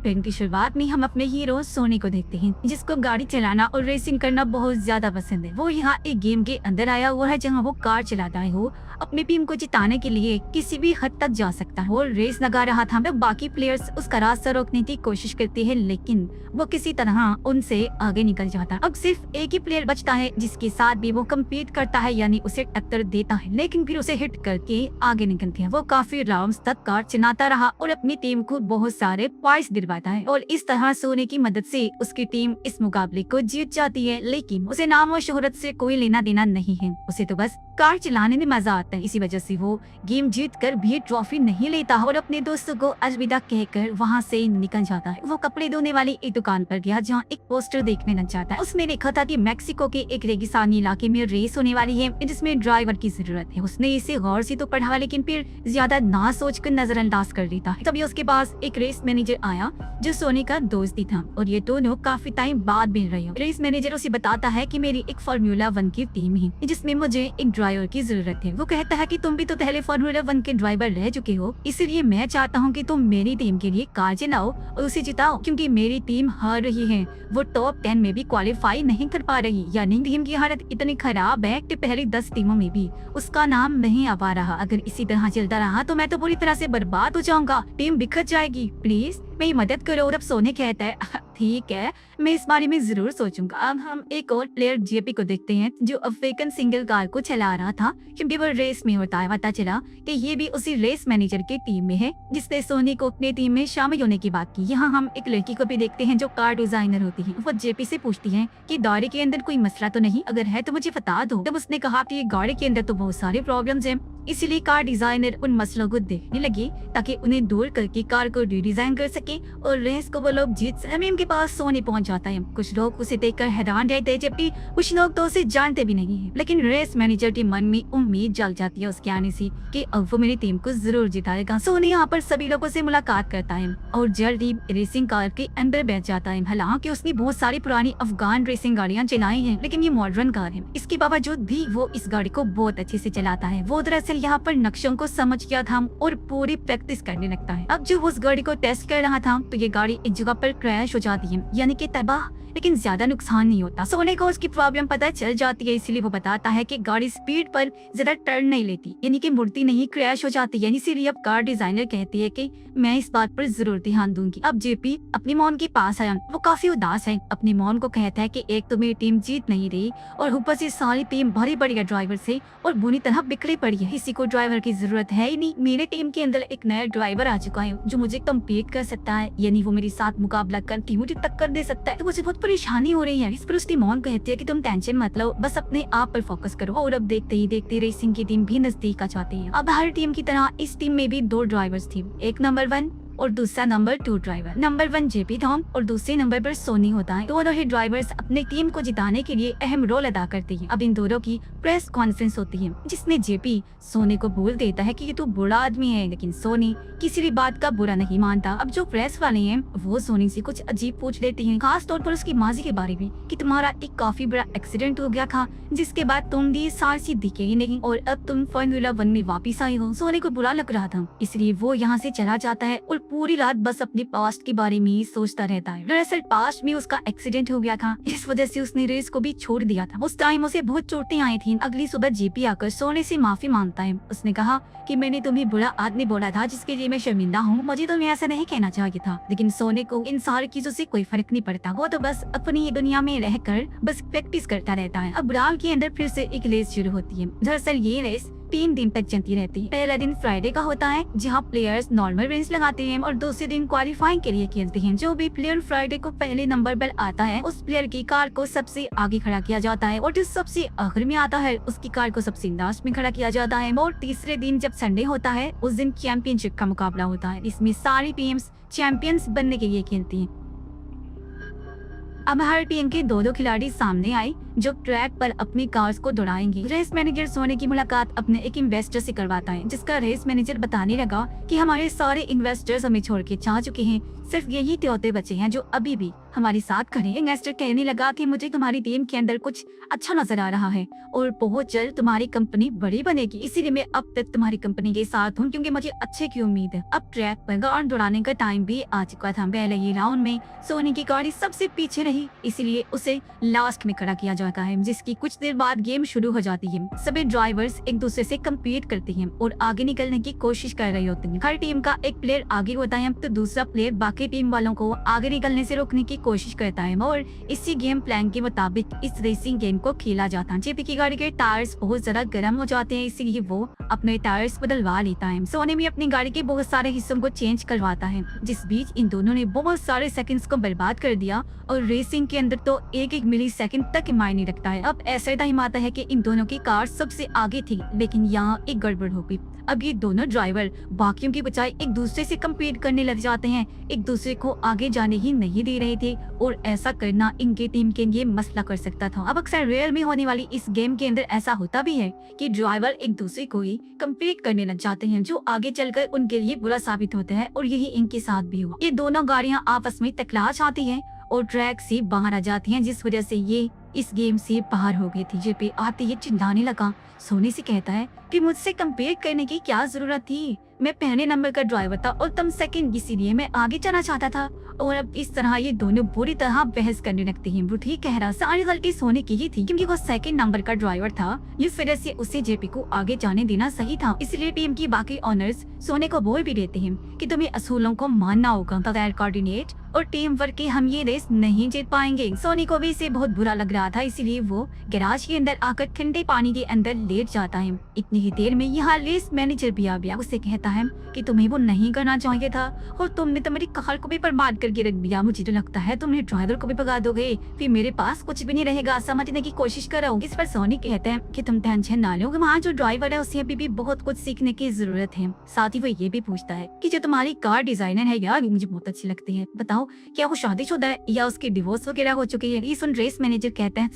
Film की शुरुआत में हम अपने हीरो सोनी को देखते हैं, जिसको गाड़ी चलाना और रेसिंग करना बहुत ज्यादा पसंद है। वो यहाँ एक गेम के अंदर आया हुआ है जहाँ वो कार चलाता है। वो अपनी टीम को जिताने के लिए किसी भी हद तक जा सकता है और रेस लगा रहा था। बाकी प्लेयर्स उसका रास्ता रोकने की कोशिश करते हैं, लेकिन वो किसी तरह उनसे आगे निकल जाता है। अब सिर्फ एक ही प्लेयर बचता है जिसके साथ भी वो कम्पीट करता है, यानी उसे टक्कर देता है, लेकिन फिर उसे हिट करके आगे निकलते हैं। वो काफी राउंड्स तक कार चलाता रहा और अपनी टीम को बहुत सारे पॉइंट्स दिलवाता है और इस तरह सोनी की मदद से उसकी टीम इस मुकाबले को जीत जाती है। लेकिन उसे नाम और शोहरत से कोई लेना देना नहीं है, उसे तो बस कार चलाने में मजा आता है। इसी वजह से वो गेम जीत कर भी ट्रॉफी नहीं लेता और अपने दोस्तों को अलविदा कहकर वहाँ से निकल जाता है। वो कपड़े धोने वाली एक दुकान पर गया जहाँ एक पोस्टर देखने लग जाता है। उसने देखा था कि मेक्सिको के एक रेगिस्तानी इलाके में रेस होने वाली है जिसमें ड्राइवर की जरूरत है। उसने इसे गौर से तो पढ़ा, लेकिन फिर ज्यादा ना सोचकर नजरअंदाज कर देता है। तभी उसके पास एक रेस मैनेजर आया जो सोनी का दोस्त ही था और ये दोनों काफी टाइम बाद मिल रहे हैं। रेस मैनेजर उसे बताता है कि मेरी एक फार्मूला 1 की टीम है जिसमें मुझे एक ड्राइवर की जरूरत है। वो कहता है कि तुम भी तो पहले फार्मूला 1 के ड्राइवर रह चुके हो, इसलिए मैं चाहता हूँ कि तुम मेरी टीम के लिए कार चलाओ और उसे जिताओ, क्योंकि मेरी टीम हार रही है। वो टॉप 10 में भी क्वालिफाई नहीं कर पा रही, यानी टीम की हालत इतनी खराब है कि पहली 10 टीमों में भी उसका नाम नहीं आ पा रहा। अगर इसी तरह चलता रहा तो मैं तो पूरी तरह से बर्बाद हो जाऊंगा, टीम बिखर जाएगी, प्लीज मेरी मदद करो। और अब सोनी कहता है ठीक है, मैं इस बारे में जरूर सोचूंगा। अब हम एक और प्लेयर जेपी को देखते हैं जो अफ्रीकन सिंगल कार को चला रहा था, क्योंकि वो रेस में होता है। पता चला कि ये भी उसी रेस मैनेजर की टीम में है जिसने सोनी को अपनी टीम में शामिल होने की बात की। यहाँ हम एक लड़की को भी देखते हैं जो कार डिजाइनर होती है। वो जेपी से पूछती है कि गाड़ी के अंदर कोई मसला तो नहीं, अगर है तो मुझे बता दो। तब उसने कहा कि गाड़ी के अंदर तो बहुत सारे प्रॉब्लम्स हैं, इसीलिए कार डिजाइनर उन मसलों को देखने लगी ताकि उन्हें दूर करके कार को रीडिजाइन कर सके और रेस को वो लोग जीत सके। हमें के पास सोनी पहुंच जाता है। कुछ लोग उसे देखकर हैरान रहते हैं, जबकि कुछ लोग तो उसे जानते भी नहीं है। लेकिन रेस मैनेजर के मन में उम्मीद जग जाती है उसके आने से कि अब वो मेरी टीम को जरूर जिताएगा। सोनी यहाँ पर सभी लोगों से मुलाकात करता है और जल्द ही रेसिंग कार के अंदर बैठ जाता है। हालांकि उसने बहुत सारी पुरानी अफगान रेसिंग गाड़ियाँ चलाई हैं, लेकिन ये मॉडर्न कार है। इसके बावजूद भी वो इस गाड़ी को बहुत अच्छे से चलाता है। वो दरअसल यहाँ पर नक्शों को समझ गया था और पूरी प्रैक्टिस करने लगता है। अब जो उस गाड़ी को टेस्ट कर रहा था तो ये गाड़ी एक जगह पर क्रैश हो जाती है, यानी कि तबाह, लेकिन ज्यादा नुकसान नहीं होता। सोनी को उसकी प्रॉब्लम पता चल जाती है, इसलिए वो बताता है कि गाड़ी स्पीड पर ज्यादा टर्न नहीं लेती, यानी कि मुड़ती नहीं, क्रैश हो जाती है। इसीलिए अब कार डिजाइनर कहती है कि मैं इस बात पर जरूर ध्यान दूंगी। अब जेपी अपनी मॉम के पास आया, वो काफी उदास है। अपनी मॉम को कहता है कि एक तो मेरी टीम जीत नहीं रही और ऊपर से सारी टीम भरी पड़ी ड्राइवर से और बुरी तरह बिखरी पड़ी है। किसी को ड्राइवर की जरूरत है ही नहीं। मेरे टीम के अंदर एक नया ड्राइवर आ चुका है जो मुझे कम्पीट कर सकता है, यानी वो मेरे साथ मुकाबला करके मुझे टक्कर दे सकता है। तो मुझे बहुत परेशानी हो रही है। इस पर उसकी मॉम कहती है कि तुम टेंशन मत लो, बस अपने आप पर फोकस करो। और अब देखते ही देखते रेसिंग की टीम भी नजदीक आ जाती है। अब हर टीम की तरह इस टीम में भी 2 ड्राइवर्स थे, एक नंबर 1 और दूसरा नंबर 2 ड्राइवर। नंबर 1 जेपी थॉम और दूसरे नंबर पर सोनी होता है। दोनों ही ड्राइवर्स अपनी टीम को जिताने के लिए अहम रोल अदा करते हैं। अब इन दोनों की प्रेस कॉन्फ्रेंस होती है जिसमें जेपी सोनी को बोल देता है कि ये तो बुरा आदमी है, लेकिन सोनी किसी भी बात का बुरा नहीं मानता। अब जो प्रेस वाले हैं वो सोनी से कुछ अजीब पूछ लेते हैं, खास तौर पर उसकी माजी के बारे में कि तुम्हारा एक काफी बड़ा एक्सीडेंट हो गया था जिसके बाद तुम 20 साल से दिखे ही नहीं और अब तुम फार्मूला 1 में वापिस आई हो। सोनी को बुरा लग रहा था, इसलिए वो यहाँ से चला जाता है और पूरी रात बस अपने पास्ट के बारे में ही सोचता रहता है। दरअसल पास्ट में उसका एक्सीडेंट हो गया था, इस वजह से उसने रेस को भी छोड़ दिया था। उस टाइम उसे बहुत चोटें आई थी। अगली सुबह जेपी आकर सोनी से माफी मांगता है। उसने कहा कि मैंने तुम्हें बुरा आदमी बोला था जिसके लिए मैं शर्मिंदा हूँ, मुझे तुम्हें ऐसा नहीं कहना चाहिए था। लेकिन सोनी को इन सारी चीजों से कोई फर्क नहीं पड़ता, वो तो बस अपनी दुनिया में रहकर बस प्रैक्टिस करता रहता है। अब राम के अंदर फिर से एक रेस शुरू होती है। दरअसल ये रेस 3 दिन तक चलती रहती है। पहला दिन फ्राइडे का होता है जहाँ प्लेयर्स नॉर्मल रेस लगाते हैं और दूसरे दिन क्वालिफाइंग के लिए खेलते हैं। जो भी प्लेयर फ्राइडे को पहले नंबर पर आता है उस प्लेयर की कार को सबसे आगे खड़ा किया जाता है और जो सबसे आखिर में आता है उसकी कार को सबसे लास्ट में खड़ा किया जाता है। और तीसरे दिन जब संडे होता है उस दिन चैंपियनशिप का मुकाबला होता है। इसमें सारी टीम्स चैंपियंस बनने के लिए खेलती है। अब हर टीम के 2-2 खिलाड़ी सामने आए जो ट्रैक पर अपनी कार्स को दौड़ाएंगे। रेस मैनेजर सोनी की मुलाकात अपने एक इन्वेस्टर से करवाता है, जिसका रेस मैनेजर बताने लगा कि हमारे सारे इन्वेस्टर्स हमें छोड़ के जा चुके हैं, सिर्फ यही तोते बचे हैं जो अभी भी हमारे साथ खड़े हैं। इन्वेस्टर कहने लगा कि मुझे तुम्हारी टीम के अंदर कुछ अच्छा नजर आ रहा है और बहुत जल्द तुम्हारी कंपनी बड़ी बनेगी, इसीलिए मैं अब तक तुम्हारी कंपनी के साथ हूँ क्योंकि मुझे अच्छे की उम्मीद है। अब ट्रैक पर गाड़ी दौड़ाने का टाइम भी आ चुका था। पहले ये राउंड में सोनी की गाड़ी सबसे पीछे रही, इसीलिए उसे लास्ट में खड़ा किया जाता है, जिसकी कुछ देर बाद गेम शुरू हो जाती है। सभी ड्राइवर्स एक दूसरे से कम्पीट करते हैं और आगे निकलने की कोशिश कर रहे होते हैं। हर टीम का एक प्लेयर आगे होता है तो दूसरा प्लेयर बाकी टीम वालों को आगे निकलने से रोकने की कोशिश करता है और इसी गेम प्लान के मुताबिक इस रेसिंग गेम को खेला जाता है। जेपी की गाड़ी के टायर्स बहुत ज्यादा गर्म हो जाते हैं, इसीलिए वो अपने टायर्स बदलवा लेता है। सोनी भी अपनी गाड़ी के बहुत सारे हिस्सों को चेंज करवाता है। जिस बीच इन दोनों ने बहुत सारे सेकंड्स को बर्बाद कर दिया और रेसिंग के अंदर तो एक एक मिली सेकेंड तक मायने रखता है। अब ऐसा टाइम आता है कि इन दोनों की कार सबसे आगे थी, लेकिन यहाँ एक गड़बड़ हो गई। अब ये दोनों ड्राइवर बाकियों की बजाय एक दूसरे से कम्पीट करने लग जाते हैं, एक दूसरे को आगे जाने ही नहीं दे रहे थे और ऐसा करना इनके टीम के लिए मसला कर सकता था। अब अक्सर रियल में होने वाली इस गेम के अंदर ऐसा होता भी है कि ड्राइवर एक दूसरे को ही कम्पीट करने लग जाते हैं, जो आगे चलकर उनके लिए बुरा साबित होता है और यही इनके साथ भी हुआ। ये दोनों गाड़ियां आपस में टकरा जाती हैं और ट्रैक से बाहर आ जाती हैं, जिस वजह से ये इस गेम से बाहर हो गई थी। जेपी आते ही चिल्लाने लगा, सोनी से कहता है कि मुझसे कंपेयर करने की क्या जरूरत थी, मैं पहले नंबर का ड्राइवर था और तुम सेकंड, इसीलिए मैं आगे जाना चाहता था। और अब इस तरह ये दोनों बुरी तरह बहस करने लगते हैं। वो ठीक कह रहा, सारी गलती सोनी की ही थी क्योंकि वो सेकंड नंबर का ड्राइवर था, इस वजह से उसे जेपी को आगे जाने देना सही था। इसलिए टीम की बाकी ऑनर्स सोनी को बोल भी देते हैं कि तुम्हें असूलों को मानना होगा, बगैर कोऑर्डिनेट और टीम वर्क के हम ये रेस नहीं जीत पाएंगे। सोनी को भी इसे बहुत बुरा लग रहा था, इसीलिए वो गैराज के अंदर आकर ठंडे पानी के अंदर लेट जाता है। इतनी ही देर में यहाँ रेस मैनेजर भी आ गया। उसे कहता है कि तुम्हें वो नहीं करना चाहिए था और तुमने तो मेरी कार को भी बर्बाद करके रख दिया। मुझे तो लगता है तुमने ड्राइवर को भी भगा दोगे, फिर मेरे पास कुछ भी नहीं रहेगा, समझने की कोशिश कर रहा हूँ। इस पर सोनी कहते हैं कि तुम टेंशन ना लो, वहाँ जो ड्राइवर है उसे अभी भी बहुत कुछ सीखने की जरूरत है। साथ ही वो ये भी पूछता है कि जो तुम्हारी कार डिजाइनर है यार, मुझे बहुत अच्छी लगती है, बताओ क्या वो शादीशुदा है या उसकी डिवोर्स वगैरह हो चुकी है। ये सुन रेस मैनेजर कहते हैं,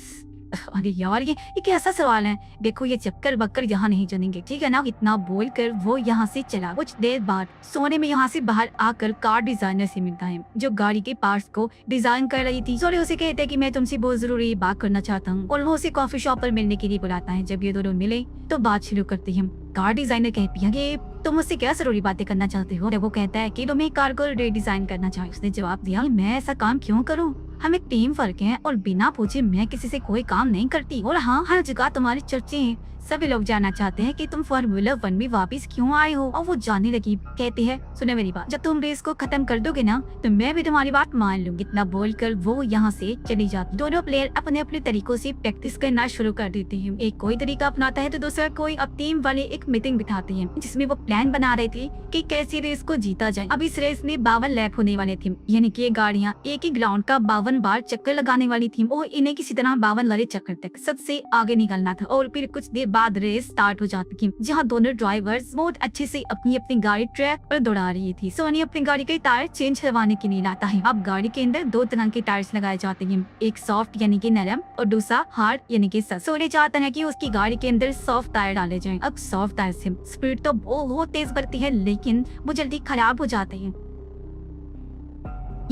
अरे यार ये कैसा सवाल है, देखो ये चक्कर बक्कर यहाँ नहीं चलेंगे, ठीक है ना। इतना बोलकर वो यहाँ से चला। कुछ देर बाद सोने में यहाँ से बाहर आकर कार डिजाइनर से मिलता है, जो गाड़ी के पार्ट्स को डिजाइन कर रही थी। सोने उसे कहते हैं कि मैं तुमसे बहुत जरूरी बात करना चाहता हूँ और वो उसे कॉफी शॉप पर मिलने के लिए बुलाता है। जब ये दोनों मिले तो बात शुरू करते हैं। कार डिजाइनर कहती है कि तुम मुझसे क्या जरूरी बातें करना चाहते हो। वो कहता है कि तुम्हें कार को रीडिजाइन करना चाहिए। उसने जवाब दिया, मैं ऐसा काम क्यों करूँ, हम एक टीम वर्क है और बिना पूछे मैं किसी से कोई काम नहीं करती। और हाँ, हर जगह तुम्हारी चर्चे हैं, सभी लोग जानना चाहते हैं कि तुम फार्मूला 1 में वापस क्यों आए हो। और वो जानने लगी, कहती है सुने मेरी बात, जब तुम रेस को खत्म कर दोगे ना तो मैं भी तुम्हारी बात मान लूंगी। इतना बोलकर वो यहाँ से चली जाती। दोनों प्लेयर अपने अपने तरीकों से प्रैक्टिस करना शुरू कर देते हैं। एक कोई तरीका अपनाता है तो दूसरा कोई। अब टीम वाले एक मीटिंग बिठाते हैं जिसमें वो प्लान बना रहे थे कि कैसे रेस को जीता जाए। अब इस रेस में 52 लैप होने वाले थे, यानी कि गाड़ियाँ एक ही ग्राउंड का 52 बार चक्कर लगाने वाली थी और इन्हें किसी तरह 52 लड़े चक्कर तक सबसे आगे निकलना था। और फिर कुछ देर बाद रेस स्टार्ट हो जाती थी, जहाँ दोनों ड्राइवर्स बहुत अच्छे से अपनी अपनी गाड़ी ट्रैक पर दौड़ा रही थी। सोनी अपनी गाड़ी के टायर चेंज करवाने के लिए लाता है। अब गाड़ी के अंदर 2 तरह के टायर्स लगाए जाते हैं, एक सॉफ्ट यानी कि नरम और दूसरा हार्ड यानी कि सख्त। सोनी चाहता है कि उसकी गाड़ी के अंदर सॉफ्ट टायर डाले जाएं। अब सॉफ्ट टायर से स्पीड तो बहुत तेज बढ़ती है, लेकिन वो जल्दी खराब हो जाते हैं।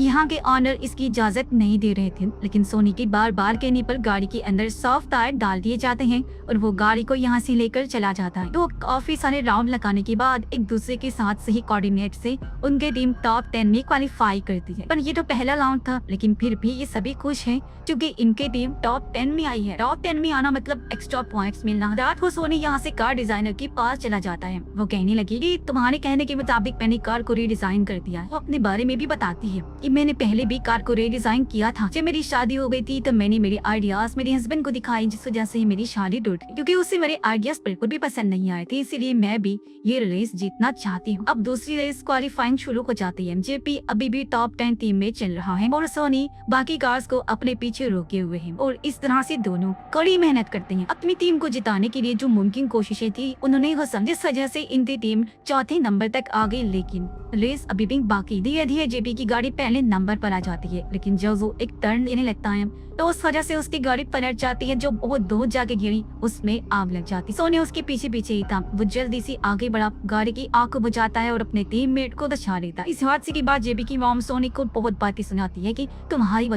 यहाँ के ऑनर इसकी इजाजत नहीं दे रहे थे, लेकिन सोनी के बार बार कहने पर गाड़ी के अंदर सॉफ्ट टायर डाल दिए जाते हैं और वो गाड़ी को यहाँ से लेकर चला जाता है। तो काफी सारे राउंड लगाने के बाद एक दूसरे के साथ सही कोऑर्डिनेट से उनके टीम टॉप 10 में क्वालिफाई करती है। पर ये तो पहला राउंड था, लेकिन फिर भी ये सभी खुश हैं क्योंकि इनके टीम टॉप 10 में आई है। टॉप 10 में आना मतलब एक्स्ट्रा पॉइंट्स मिलना। रात को सोनी यहाँ से कार डिजाइनर के पास चला जाता है। वो कहने लगी कि तुम्हारे कहने के मुताबिक मैंने कार को रीडिजाइन कर दिया है। वो अपने बारे में भी बताती है कि मैंने पहले भी कार को रीडिजाइन किया था। जब मेरी शादी हो गई थी तो मैंने मेरे आइडियाज मेरे हस्बैंड को दिखाई, जिस वजह से मेरी शादी टूट गई क्योंकि उसे मेरे आइडियाज बिल्कुल भी पसंद नहीं आए थे। इसीलिए मैं भी ये रेस जीतना चाहती हूँ। अब दूसरी रेस क्वालिफाइंग शुरू हो जाती है। जेपी अभी भी टॉप 10 टीम में चल रहा है और सोनी बाकी कार्स को अपने पीछे रोके हुए है और इस तरह से दोनों कड़ी मेहनत करते हैं अपनी टीम को जिताने के लिए। जो मुमकिन कोशिशें थी उन्होंने वो समझी, इस वजह से इनकी टीम चौथे नंबर तक आ गई। लेकिन रेस अभी भी बाकी। धीरे धीरे जेपी की गाड़ी पहले नंबर पर आ जाती है, लेकिन जब वो एक टर्न लेने लगता है तो उस वजह से उसकी गाड़ी पलट जाती है। जो बहुत दूर जाके गिरी उसमें आग लग जाती। सोनी उसके पीछे पीछे ही था। वो जल्दी से आगे बढ़ा, गाड़ी की आग को बुझाता है और अपने टीममेट को बचा लेता है। इस हादसे के बाद जेबी की मॉम सोनी को बहुत बातें सुनाती है कि तुम्हारी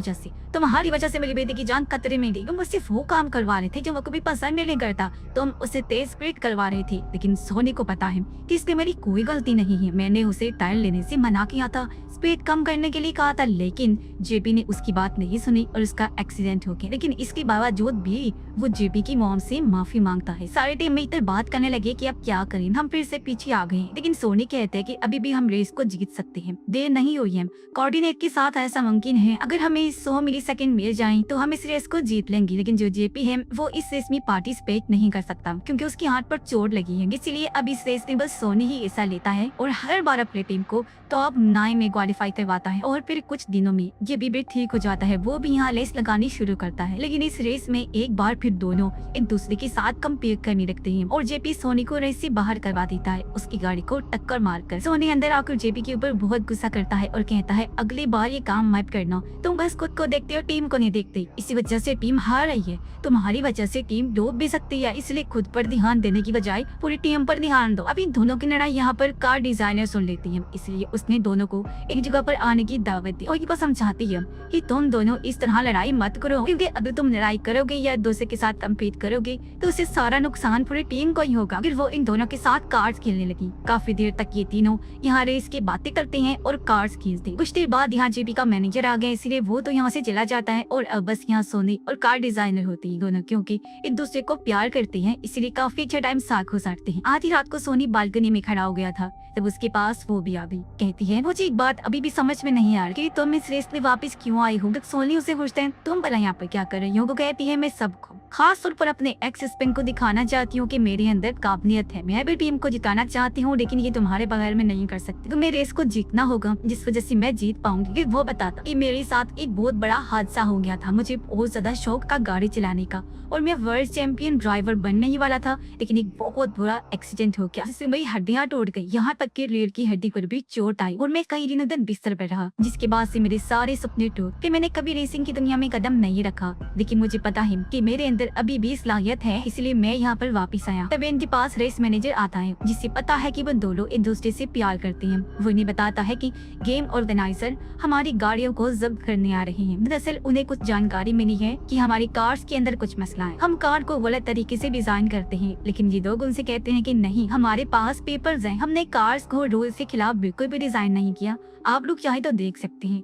वजह से मेरी बेटी की जान खतरे में थी। तुम मुझसे वो काम करवा रहे थे जो वो कभी पसंद नहीं करता। तुम उसे तेज स्पीड करवा रहे थे, लेकिन सोनी को पता है कि इसमें मेरी कोई गलती नहीं है। मैंने उसे टायर लेने से मना किया था, स्पीड कम करने के लिए कहा था, लेकिन जेपी ने उसकी बात नहीं सुनी और उसका एक्सीडेंट हो गया। लेकिन इसके बावजूद भी वो जेपी की मॉम से माफी मांगता है। सारे टीममेट बात करने लगे कि अब क्या करें, हम फिर से पीछे आ गए। लेकिन सोनी कहते हैं कि अभी भी हम रेस को जीत सकते हैं, देर नहीं हुई है। कोऑर्डिनेट के साथ ऐसा मुमकिन है। अगर हमें 100 मिलीसेकंड मिल जाएं तो हम इस रेस को जीत लेंगे। लेकिन जो जेपी है वो इस रेस में पार्टिसिपेट नहीं कर सकता क्योंकि उसके हाथ पर चोट लगी है। इसलिए अब इस रेस में बस सोनी ही हिस्सा लेता है और हर बार अपनी टीम को टॉप 9 में क्वालिफाई करवाता है। और फिर कुछ दिनों में जेपी भी ठीक हो जाता है, वो भी यहाँ रेस लगानी शुरू करता है। लेकिन इस रेस में एक बार फिर दोनों एक दूसरे के साथ कंपेयर करने लगते हैं और जेपी सोनी को रेस से बाहर करवा देता है, उसकी गाड़ी को टक्कर मारकर। सोनी अंदर आकर जेपी के ऊपर बहुत गुस्सा करता है और कहता है अगली बार ये काम मत करना, तुम बस खुद को देखते हो, टीम को नहीं देखते। इसी वजह से टीम हार रही है, तुम्हारी वजह से टीम डूब भी सकती है, इसलिए खुद पर ध्यान देने की बजाय पूरी टीम पर ध्यान दो। अभी दोनों की लड़ाई यहाँ पर कार डिजाइनर सुन लेती है, इसलिए उसने दोनों को एक जगह पर आने की दावत दी और ये समझाती है कि तुम दोनों इस तरह लड़ाई मत करो, क्योंकि अगर तुम लड़ाई करोगे या एक दूसरे के साथ कम्पीट करोगे तो उससे सारा नुकसान पूरी टीम को ही होगा। फिर वो इन दोनों के साथ कार्ड्स खेलने लगी। काफी देर तक ये तीनों यहाँ रेस की बातें करते हैं और कार्ड्स खेलते हैं। कुछ देर बाद यहाँ जेपी का मैनेजर आ गया, इसलिए वो तो यहाँ से चला जाता है और अब बस यहाँ सोनी और कार डिजाइनर होती है। दोनों क्योंकि एक दूसरे को प्यार करते हैं इसलिए काफी अच्छा टाइम साथ गुजारते हैं। आधी रात को सोनी बालकनी में खड़ा हो गया था, तब उसके पास वो भी आ गई। कहती है मुझे एक बात अभी भी समझ में नहीं आ रही कि तुम इस रेस में वापस क्यों आई हो। सोनी उसे पूछते हैं तुम भला यहाँ पर क्या कर रही हो। वो कहती है मैं सबको, खास तौर पर अपने एक्स हस्बैंड को दिखाना चाहती हूँ कि मेरे अंदर काबिलियत है। मैं भी टीम को जिताना चाहती हूँ, लेकिन ये तुम्हारे बगैर में नहीं कर सकती। तुम्हें रेस को जीतना होगा जिस वजह से मैं जीत पाऊंगी। वो बताता कि मेरे साथ एक बहुत बड़ा हादसा हो गया था। मुझे बहुत ज्यादा शौक था गाड़ी चलाने का और मैं वर्ल्ड चैंपियन ड्राइवर बनने ही वाला था, लेकिन एक बहुत बुरा एक्सीडेंट हो गया जिससे मेरी हड्डियां टूट गई। यहाँ तक कि रीढ़ की हड्डी पर भी चोट आई और मैं कई दिनों तक बिस्तर पर रहा, जिसके बाद से मेरे सारे सपने टूट के मैंने कभी रेसिंग की दुनिया में कदम नहीं रखा। लेकिन मुझे पता है कि मेरे अंदर अभी भी सलाहियत है, इसलिए मैं यहाँ पर वापस आया। तब इनके पास रेस मैनेजर आता है जिससे पता है कि वो दोनों एक दूसरे से प्यार करते हैं। वो इन्हें बताता है कि गेम ऑर्गेनाइजर हमारी गाड़ियों को जब्त करने आ रहे हैं। दरअसल उन्हें कुछ जानकारी मिली है कि हमारी कार्स के अंदर कुछ मसला है। हम कार को गलत तरीके से डिजाइन करते हैं, लेकिन ये लोग उनसे कहते हैं कि नहीं, हमारे पास पेपर्स हैं, हमने कार्स को रूल के खिलाफ बिल्कुल भी डिजाइन नहीं किया, आप लोग चाहे तो देख सकते हैं।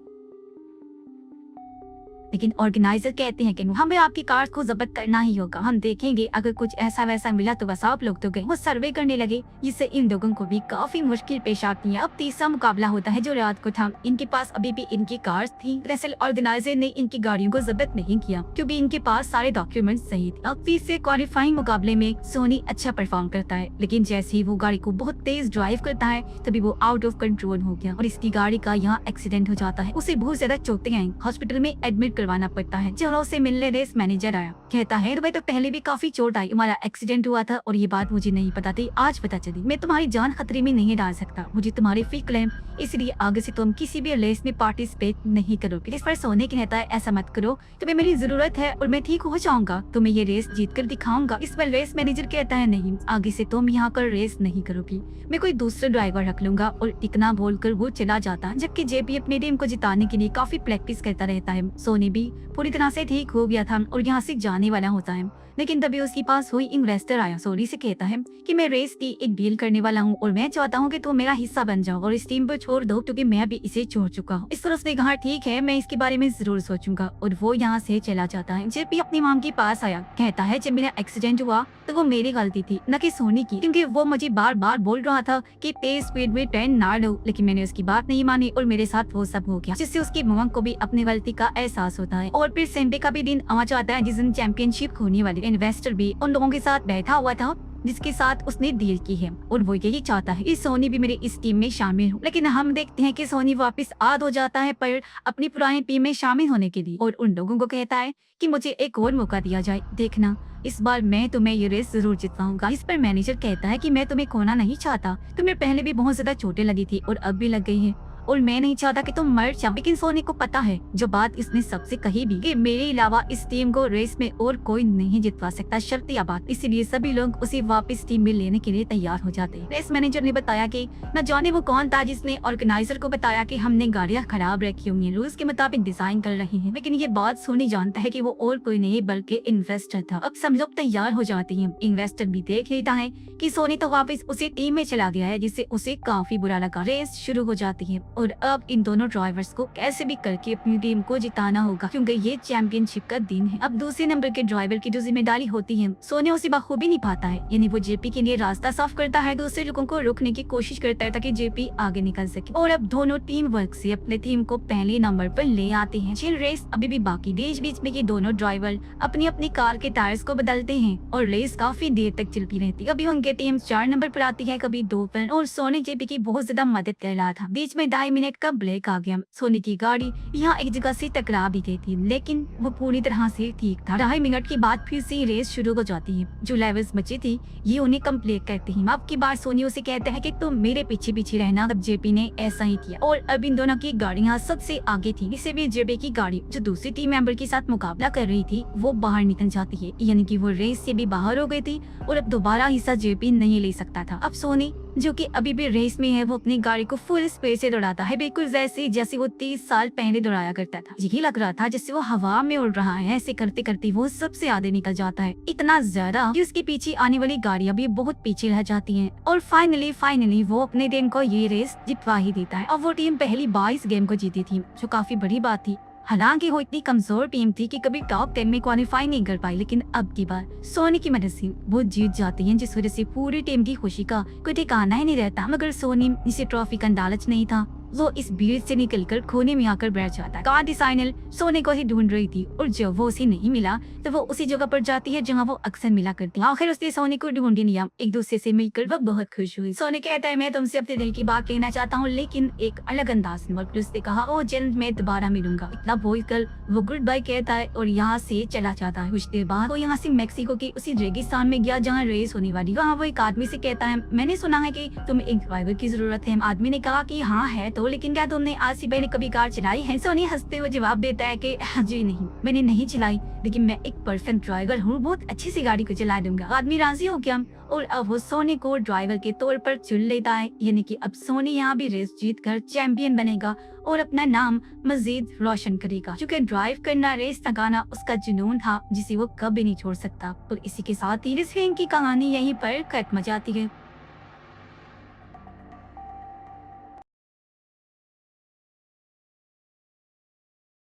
लेकिन ऑर्गेनाइजर कहते हैं कि हमें आपकी कार को जब्त करना ही होगा, हम देखेंगे अगर कुछ ऐसा वैसा मिला तो बस आप लोग तो गए। वो सर्वे करने लगे, जिससे इन लोगों को भी काफी मुश्किल पेश आती है। अब तीसरा मुकाबला होता है जो रात को था। इनके पास अभी भी इनकी कार्स थी। दरअसल ऑर्गेनाइजर ने इनकी गाड़ियों को जब्त नहीं किया क्योंकि इनके पास सारे डॉक्यूमेंट सही थे। अब तीसरे क्वालिफाइंग मुकाबले में सोनी अच्छा परफॉर्म करता है, लेकिन जैसे ही वो गाड़ी को बहुत तेज ड्राइव करता है तभी वो आउट ऑफ कंट्रोल हो गया और इसकी गाड़ी का यहाँ एक्सीडेंट हो जाता है। उसे बहुत ज्यादा चोटें आई, हॉस्पिटल में एडमिट करवाना पड़ता है। जब उसे मिलने रेस मैनेजर आया, कहता है तुम्हें तो पहले भी काफी चोट आई, हमारा एक्सीडेंट हुआ था और ये बात मुझे नहीं पता थी, आज पता चली। मैं तुम्हारी जान खतरे में नहीं डाल सकता, मुझे तुम्हारी फिक्र है, इसलिए आगे से तुम किसी भी रेस में पार्टिसिपेट नहीं करोगे। इस पर सोनी कहता है ऐसा मत करो, तुम्हें मेरी जरूरत है और मैं ठीक हो जाऊंगा, तुम्हें ये रेस जीत कर दिखाऊंगा। इस पर रेस मैनेजर कहता है नहीं, आगे से तुम यहाँ कर रेस नहीं करोगी, मैं कोई दूसरा ड्राइवर रख लूंगा। और इतना बोलकर वो चला जाता है, जबकि जेपी अपनी टीम को जिताने के लिए काफी प्रैक्टिस करता रहता है। सोनी भी पूरी तरह से ठीक हो गया था और यहाँ से जाने वाला होता है, लेकिन तभी उसके पास कोई इन्वेस्टर आया। सोनी से कहता है कि मैं रेस की एक डील करने वाला हूँ और मैं चाहता हूँ कि तुम मेरा हिस्सा बन जाओ और इस टीम पर छोड़ दो क्योंकि मैं भी इसे छोड़ चुका हूँ। इस तरह उसने कहा ठीक है, मैं इसके बारे में जरूर सोचूंगा और वो यहाँ से चला जाता है। जब भी अपनी माम के पास आया, कहता है जब मेरा एक्सीडेंट हुआ तो वो मेरी गलती थी न कि सोनी की, क्योंकि वो मुझे बार बार बोल रहा था कि तेज स्पीड में टर्न ना लो, लेकिन मैंने उसकी बात नहीं मानी और मेरे साथ वो सब हो गया, जिससे उसकी मम को भी अपनी गलती का एहसास होता है। और फिर संडे का भी दिन आ जाता है जिस दिन चैंपियनशिप होने वाली। इन्वेस्टर भी उन लोगों के साथ बैठा हुआ था जिसके साथ उसने डील की है और वो यही चाहता है कि सोनी भी मेरे इस टीम में शामिल हो। लेकिन हम देखते हैं कि सोनी वापस आद हो जाता है पर अपनी पुरानी टीम में शामिल होने के लिए, और उन लोगों को कहता है कि मुझे एक और मौका दिया जाए, देखना इस बार मैं तुम्हें ये रेस जरूर जितवाऊंगा। इस पर मैनेजर कहता है कि मैं तुम्हें खोना नहीं चाहता, तुम्हें पहले भी बहुत ज्यादा चोटें लगी थी और अब भी लग गई है और मैं नहीं चाहता कि तुम मर जाओ। लेकिन सोनी को पता है जो बात इसने सबसे कही भी कि मेरे अलावा इस टीम को रेस में और कोई नहीं जितवा सकता, शर्त या बात। इसीलिए सभी लोग उसे वापस टीम में लेने के लिए तैयार हो जाते हैं। रेस मैनेजर ने बताया कि न जाने वो कौन था जिसने ऑर्गेनाइजर को बताया कि हमने गाड़ियां खराब रखी हुई हैं, रूल्स के मुताबिक डिजाइन कर रही हैं। लेकिन ये बात सोनी जानता है कि वो और कोई नहीं बल्कि इन्वेस्टर था। अब सब लोग तैयार हो जाते हैं। इन्वेस्टर भी देख लेता है कि सोनी तो वापस उसी टीम में चला गया है, जिससे उसे काफी बुरा लगा। रेस शुरू हो जाती है और अब इन दोनों ड्राइवर्स को कैसे भी करके अपनी टीम को जिताना होगा, क्योंकि ये चैंपियनशिप का दिन है। अब दूसरे नंबर के ड्राइवर की जो जिम्मेदारी होती है सोनी उसे बखूबी निभाता है, यानी वो जेपी के लिए रास्ता साफ करता है, दूसरे लोगों को रोकने की कोशिश करता है ताकि जेपी आगे निकल सके। और अब दोनों टीम वर्क से अपने टीम को पहले नंबर पर ले आते हैं। चिल रेस अभी भी बाकी, बीच में ये दोनों ड्राइवर अपनी अपनी कार के टायर्स को बदलते हैं और रेस काफी देर तक चलती रहती है। कभी उनके टीम 4 नंबर पर आती है, कभी 2 पर, और सोनी जेपी की बहुत ज्यादा मदद कर रहा था। बीच में 2.5 मिनट का ब्रेक आ गया। सोनी की गाड़ी यहाँ एक जगह से टकरा भी गई थी, लेकिन वो पूरी तरह से ठीक था। 2.5 मिनट के बाद फिर से रेस शुरू हो जाती है। जो लेवल्स बचे थे ये उन्हें कंप्लीट करते हैं। अब की बार सोनी उसे कहता है कि तुम मेरे पीछे पीछे रहना। तब जेपी ने ऐसा ही किया और अब इन दोनों की गाड़ियाँ सबसे आगे थी। इसे भी जेपी की गाड़ी जो दूसरी टीम मेंबर के साथ मुकाबला कर रही थी वो बाहर निकल जाती है, यानी कि वो रेस से भी बाहर हो गई थी और अब दोबारा हिस्सा जेपी नहीं ले सकता था। अब सोनी जो कि अभी भी रेस में है वो अपनी गाड़ी को फुल स्पीड से दौड़ाता है, बिल्कुल जैसे वो 30 साल पहले दौड़ाया करता था। यही लग रहा था जैसे वो हवा में उड़ रहा है। ऐसे करते करते वो सबसे आगे निकल जाता है, इतना ज्यादा कि उसके पीछे आने वाली गाड़ियां भी बहुत पीछे रह जाती हैं। और फाइनली वो अपने टीम को ये रेस जितवा ही देता है। और वो टीम पहली बार इस गेम को जीती थी, जो काफी बड़ी बात थी। हालांकि वो इतनी कमजोर टीम थी कि कभी टॉप 10 में क्वालिफाई नहीं कर पाई, लेकिन अब की बार सोनी की मदद से वो जीत जाती हैं, जिस वजह से पूरी टीम की खुशी का कोई ठिकाना ही नहीं रहता। मगर सोनी इसे ट्रॉफी का लालच नहीं था, वो इस भीड़ से निकलकर कोने में आकर बैठ जाता है। कार डिजाइनर सोने को ही ढूंढ रही थी और जब वो उसे नहीं मिला तो वो उसी जगह पर जाती है जहाँ वो अक्सर मिला करती है। आखिर उसने सोने को ढूंढ लिया। एक दूसरे से मिलकर वो बहुत खुश हुई। सोने कहता है मैं तुमसे अपने दिल की बात कहना चाहता हूँ, लेकिन एक अलग अंदाज में। उसने कहा ओ जल्द मैं दोबारा मिलूंगा। इतना बोलकर वो गुड बाय कहता है और यहाँ से चला जाता है। कुछ देर बाद वो यहाँ से मेक्सिको की उसी रेगिस्तान में गया जहाँ रेस होने वाली। वहाँ वो एक आदमी से कहता है मैंने सुना है कि तुम्हें एक ड्राइवर की जरूरत है। आदमी ने कहा कि हाँ है तो, लेकिन क्या तुमने आज से पहले कभी कार चलाई है? सोनी हंसते हुए जवाब देता है कि जी नहीं, मैंने नहीं चलाई, लेकिन मैं एक परफेक्ट ड्राइवर हूँ, बहुत अच्छी सी गाड़ी को चला दूंगा। आदमी राजी हो गया और अब वो सोनी को ड्राइवर के तौर पर चुन लेता है, यानी कि अब सोनी यहाँ भी रेस जीत कर चैंपियन बनेगा और अपना नाम मजीद रोशन करेगा। क्योंकि ड्राइव करना, रेस लगाना उसका जुनून था जिसे वो कभी नहीं छोड़ सकता। और इसी के साथ ही इस फिल्म की कहानी यहीं पर खत्म हो जाती है।